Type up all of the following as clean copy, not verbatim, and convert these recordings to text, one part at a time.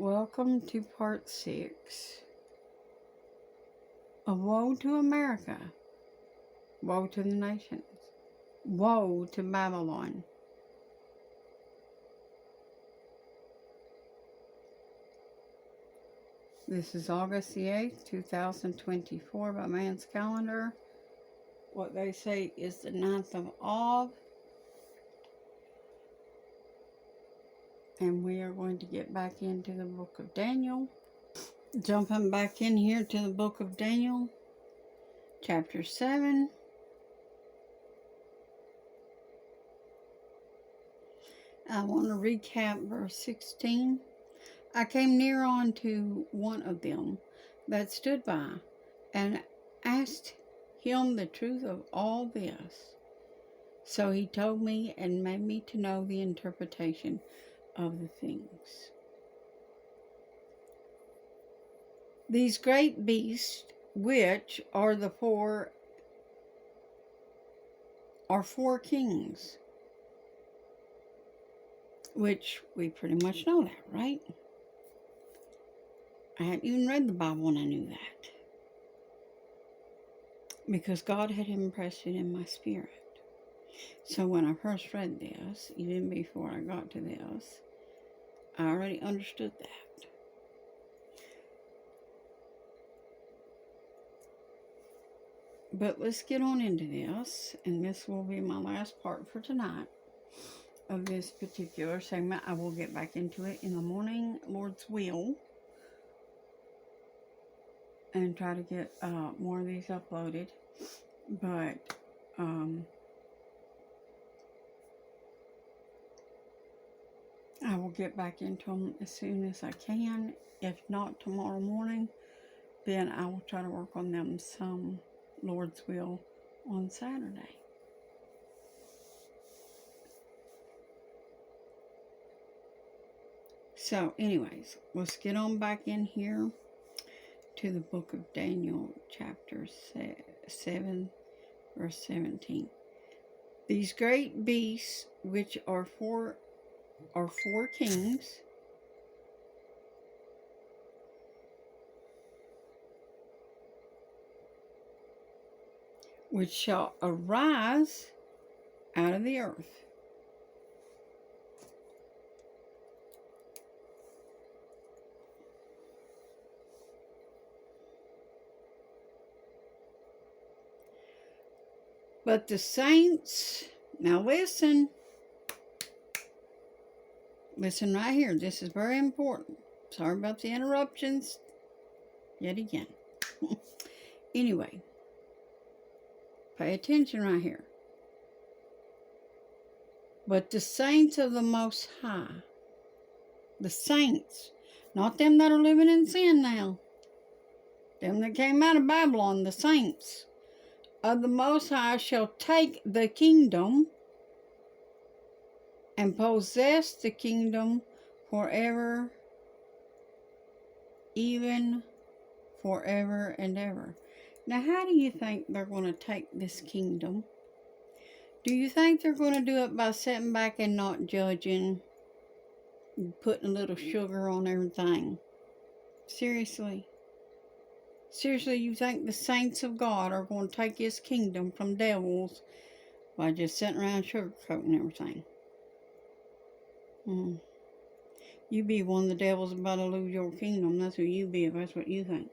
Welcome to part 6 of Woe to America, Woe to the Nations, Woe to Babylon. This is August the 8th, 2024 by man's calendar. What they say is the 9th of Av. And we are going to get back into the book of Daniel. Jumping back in here to the book of Daniel, chapter 7. I want to recap verse 16. I came near unto one of them that stood by, and asked him the truth of all this. So he told me and made me to know the interpretation of the things. These great beasts, which are four kings, which we pretty much know that, right? I hadn't even read the Bible and I knew that, because God had impressed it in my spirit. So when I first read this, even before I got to this, I already understood that. But let's get on into this, and this will be my last part for tonight of this particular segment. I will get back into it in the morning, Lord's will, and try to get more of these uploaded. But I will get back into them as soon as I can. If not tomorrow morning, then I will try to work on them some, Lord's will, on Saturday. So anyways, let's get on back in here to the book of Daniel, chapter 7, verse 17. These great beasts, which are four kings, which shall arise out of the earth. But the saints, now listen right here. This is very important. Sorry about the interruptions yet again. Anyway, pay attention right here. But the saints of the Most High, the saints, not them that are living in sin now, them that came out of Babylon, the saints of the Most High shall take the kingdom and possess the kingdom forever, even forever and ever. Now, how do you think they're going to take this kingdom? Do you think they're going to do it by sitting back and not judging, putting a little sugar on everything? Seriously? Seriously, you think the saints of God are going to take his kingdom from devils by just sitting around sugarcoating everything? You be one of the devils about to lose your kingdom. That's who you be if that's what you think.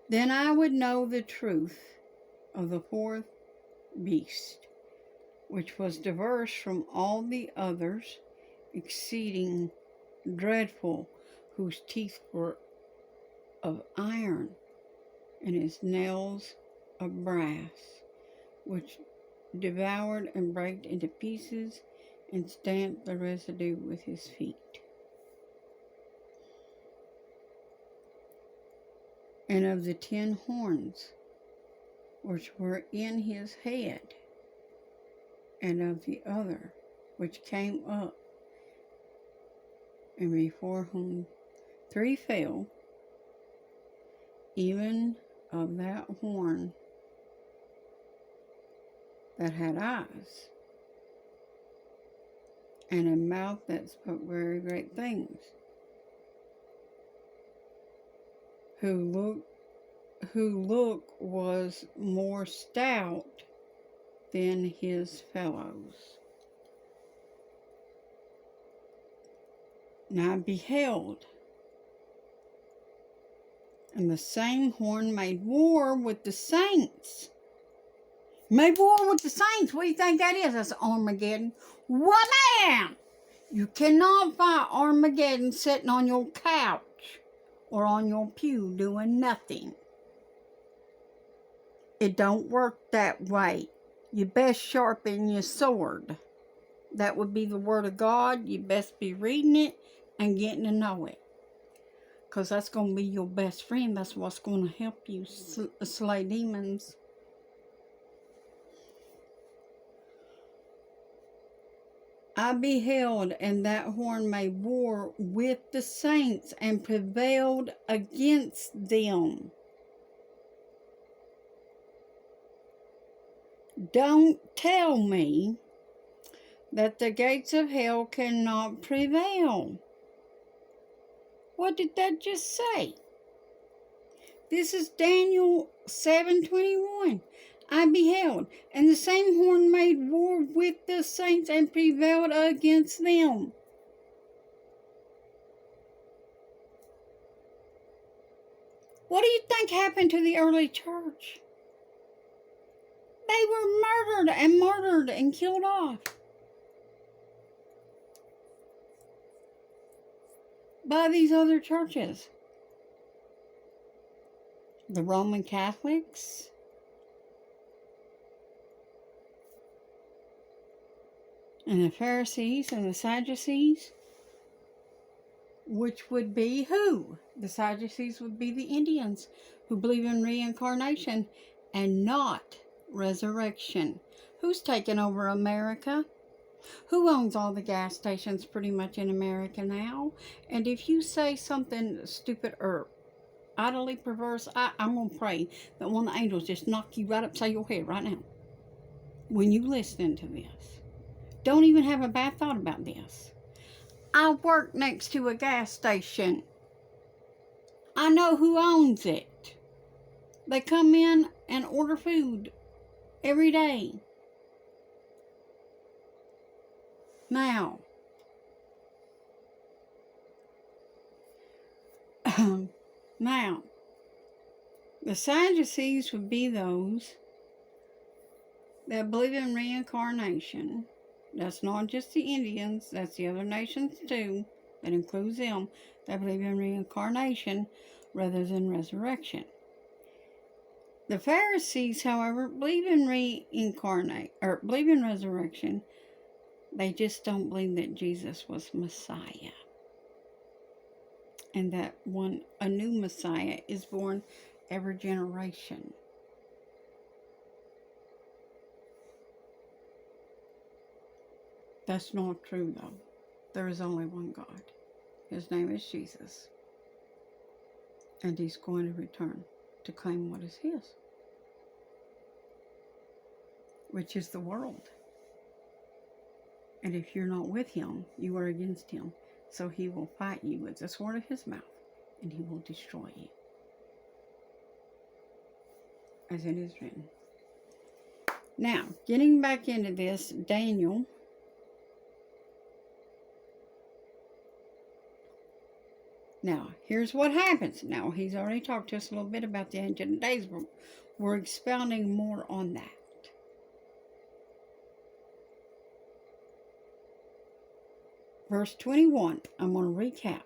Then I would know the truth of the fourth beast, which was diverse from all the others, exceeding dreadful, whose teeth were of iron, and his nails of brass, which devoured and brake into pieces, and stamped the residue with his feet. And of the 10 horns which were in his head, and of the other which came up, and before whom 3 fell, even of that horn that had eyes, and a mouth that spoke very great things, who look was more stout than his fellows. And I beheld, and the same horn made war with the saints. Made war with the saints. What do you think that is? That's Armageddon. Wham! You cannot fight Armageddon sitting on your couch or on your pew doing nothing. It don't work that way. You best sharpen your sword. That would be the Word of God. You best be reading it and getting to know it. Because that's going to be your best friend. That's what's going to help you slay demons. I beheld, and that horn made war with the saints and prevailed against them. Don't tell me that the gates of hell cannot prevail. What did that just say? This is Daniel 7:21. I beheld, and the same horn made war with the saints and prevailed against them. What do you think happened to the early church? They were murdered and killed off by these other churches. The Roman Catholics, and the Pharisees and the Sadducees, which would be who? The Sadducees would be the Indians who believe in reincarnation and not resurrection. Who's taken over America? Who owns all the gas stations pretty much in America now? And if you say something stupid or utterly perverse, I'm going to pray that one of the angels just knock you right upside your head right now when you listen to this. Don't even have a bad thought about this. I work next to a gas station. I know who owns it. They come in and order food every day. Now, the Sadducees would be those that believe in reincarnation. That's not just the Indians, that's the other nations too. That includes them that believe in reincarnation rather than resurrection. The Pharisees, however, believe in believe in resurrection. They just don't believe that Jesus was Messiah. And that a new Messiah is born every generation. That's not true, though. There is only one God. His name is Jesus. And he's going to return to claim what is his, which is the world. And if you're not with him, you are against him. So he will fight you with the sword of his mouth, and he will destroy you. As it is written. Now, getting back into this, Daniel. Now, here's what happens. Now, he's already talked to us a little bit about the ancient days. We're expounding more on that. Verse 21, I'm going to recap.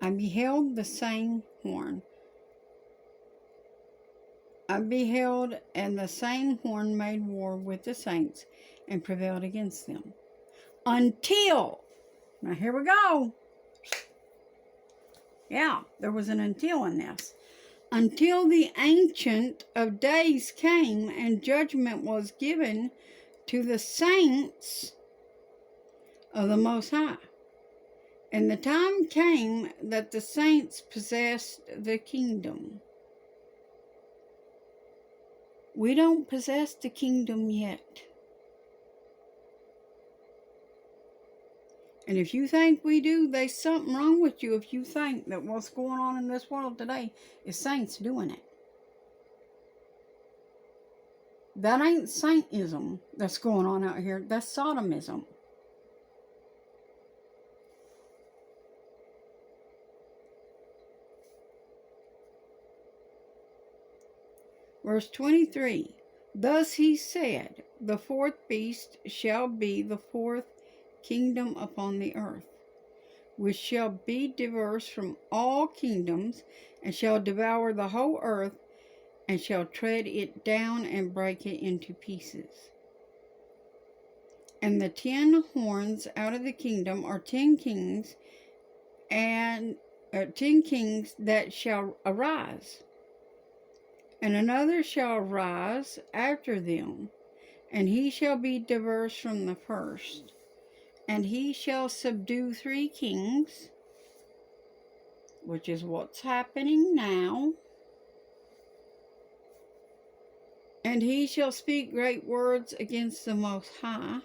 I beheld the same horn. I beheld, and the same horn made war with the saints and prevailed against them. Until, now here we go. Yeah, there was an until in this. Until the Ancient of Days came and judgment was given to the saints of the Most High. And the time came that the saints possessed the kingdom. We don't possess the kingdom yet. And if you think we do, there's something wrong with you if you think that what's going on in this world today is saints doing it. That ain't saintism that's going on out here. That's sodomism. Verse 23. Thus he said, the fourth beast shall be the fourth kingdom upon the earth, which shall be diverse from all kingdoms, and shall devour the whole earth, and shall tread it down and break it into pieces. And the 10 horns out of the kingdom are 10 kings, and 10 kings that shall arise. And another shall rise after them, and he shall be diverse from the first. And he shall subdue 3 kings, which is what's happening now. And he shall speak great words against the Most High.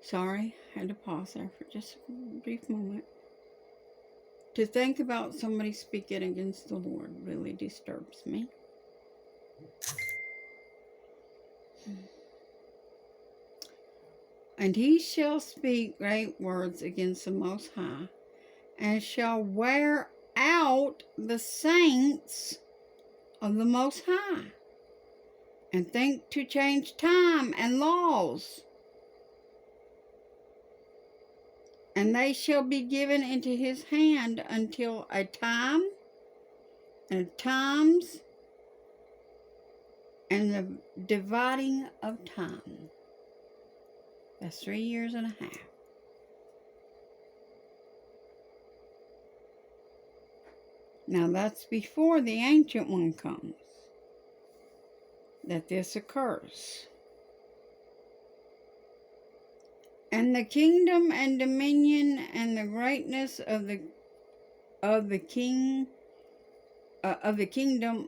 Sorry, I had to pause there for just a brief moment. To think about somebody speaking against the Lord really disturbs me. And he shall speak great words against the Most High, and shall wear out the saints of the Most High, and think to change time and laws. And they shall be given into his hand until a time, and times, and the dividing of time. That's 3 years and a half. Now that's before the ancient one comes, that this occurs. And the kingdom and dominion and the greatness of the kingdom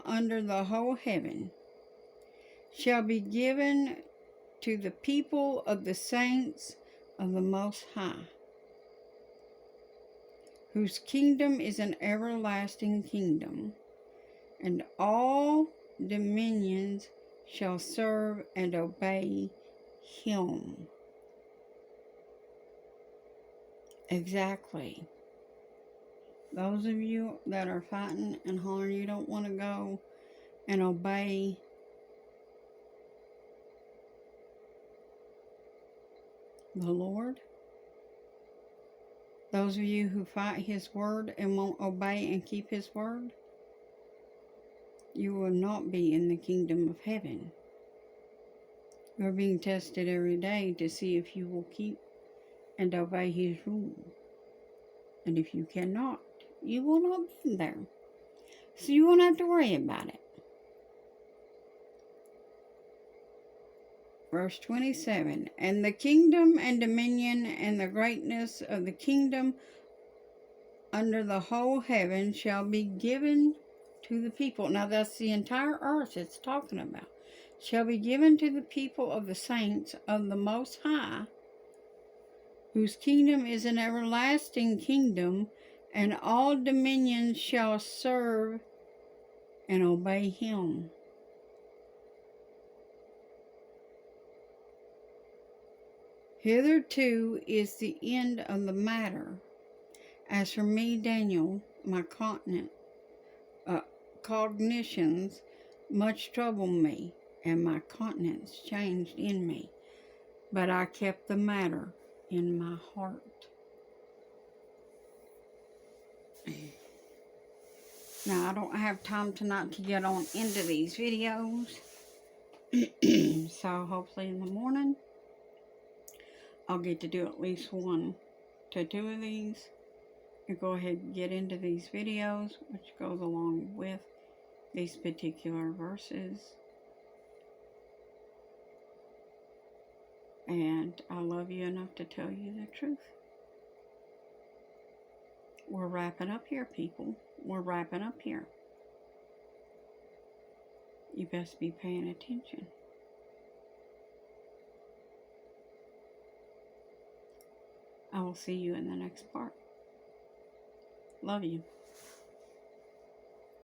under the whole heaven shall be given to the people of the saints of the Most High, whose kingdom is an everlasting kingdom, and all dominions shall serve and obey him. Exactly. Those of you that are fighting and hollering you don't want to go and obey the Lord, those of you who fight his word and won't obey and keep his word, you will not be in the kingdom of heaven. You're being tested every day to see if you will keep and obey his rule. And if you cannot, you will not be there. So you won't have to worry about it. Verse 27, and the kingdom and dominion and the greatness of the kingdom under the whole heaven shall be given to the people. Now that's the entire earth it's talking about. Shall be given to the people of the saints of the Most High, whose kingdom is an everlasting kingdom, and all dominions shall serve and obey him. Hitherto is the end of the matter. As for me, Daniel, my cognitions much troubled me, and my countenance changed in me. But I kept the matter in my heart. Now, I don't have time tonight to get on into these videos. So hopefully in the morning, I'll get to do at least 1 to 2 of these. And go ahead and get into these videos, which goes along with these particular verses. And I love you enough to tell you the truth. We're wrapping up here, people. We're wrapping up here. You best be paying attention. I will see you in the next part. Love you.